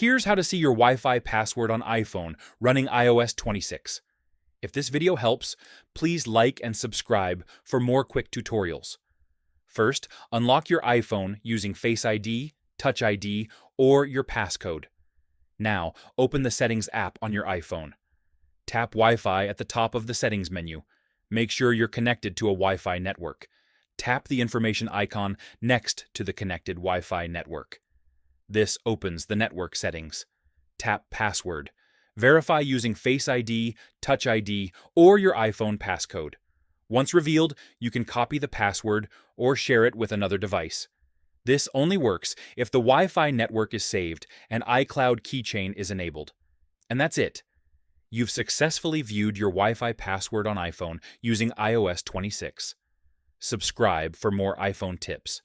Here's how to see your Wi-Fi password on iPhone running iOS 26. If this video helps, please like and subscribe for more quick tutorials. First, unlock your iPhone using Face ID, Touch ID, or your passcode. Now, open the Settings app on your iPhone. Tap Wi-Fi at the top of the Settings menu. Make sure you're connected to a Wi-Fi network. Tap the information icon next to the connected Wi-Fi network. This opens the network settings. Tap Password. Verify using Face ID, Touch ID, or your iPhone passcode. Once revealed, you can copy the password or share it with another device. This only works if the Wi-Fi network is saved and iCloud keychain is enabled. And that's it. You've successfully viewed your Wi-Fi password on iPhone using iOS 26. Subscribe for more iPhone tips.